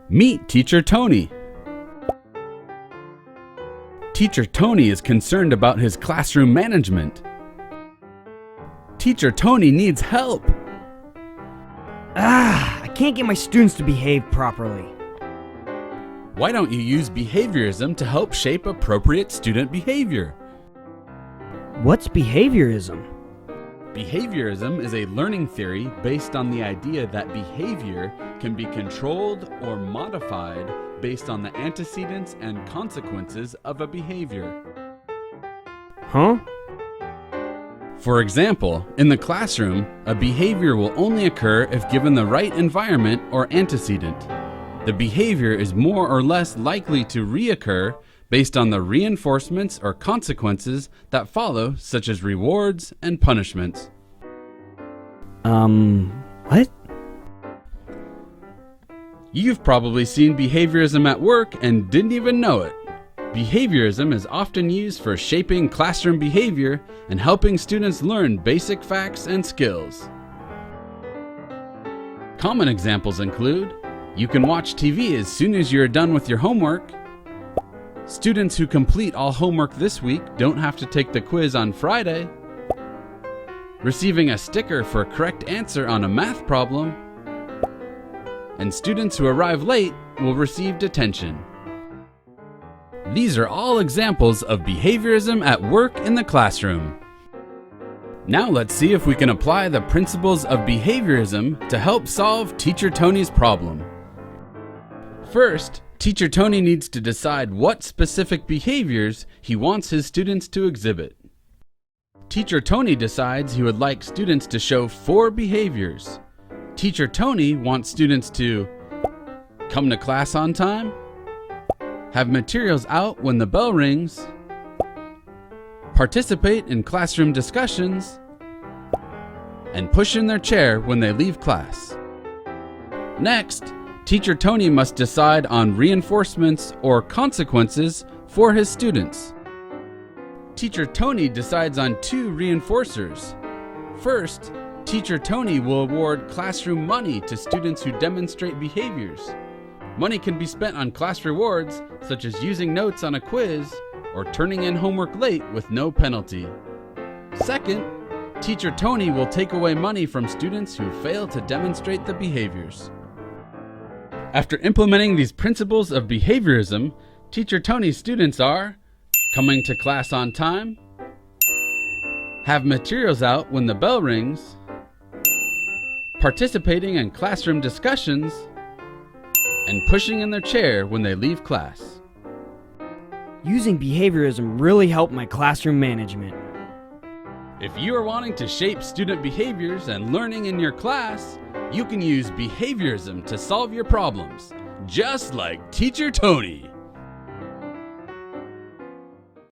Meet Teacher Tony. Teacher Tony is concerned about his classroom management. Teacher Tony needs help. I can't get my students to behave properly. Why don't you use behaviorism to help shape appropriate student behavior? What's behaviorism? Behaviorism is a learning theory based on the idea that behavior can be controlled or modified based on the antecedents and consequences of a behavior. Huh? For example, in the classroom, a behavior will only occur if given the right environment or antecedent. The behavior is more or less likely to reoccur based on the reinforcements or consequences that follow, such as rewards and punishments. What? You've probably seen behaviorism at work and didn't even know it. Behaviorism is often used for shaping classroom behavior and helping students learn basic facts and skills. Common examples include: you can watch TV as soon as you're done with your homework. Students who complete all homework this week don't have to take the quiz on Friday. Receiving a sticker for a correct answer on a math problem. And students who arrive late will receive detention. These are all examples of behaviorism at work in the classroom. Now let's see if we can apply the principles of behaviorism to help solve Teacher Tony's problem. First, Teacher Tony needs to decide what specific behaviors he wants his students to exhibit. Teacher Tony decides he would like students to show 4 behaviors. Teacher Tony wants students to come to class on time, have materials out when the bell rings, participate in classroom discussions, and push in their chair when they leave class. Next, Teacher Tony must decide on reinforcements or consequences for his students. Teacher Tony decides on 2 reinforcers. First, Teacher Tony will award classroom money to students who demonstrate behaviors. Money can be spent on class rewards, such as using notes on a quiz or turning in homework late with no penalty. Second, Teacher Tony will take away money from students who fail to demonstrate the behaviors. After implementing these principles of behaviorism, Teacher Tony's students are coming to class on time, have materials out when the bell rings, participating in classroom discussions, and pushing in their chair when they leave class. Using behaviorism really helped my classroom management. If you are wanting to shape student behaviors and learning in your class, you can use behaviorism to solve your problems, just like Teacher Tony.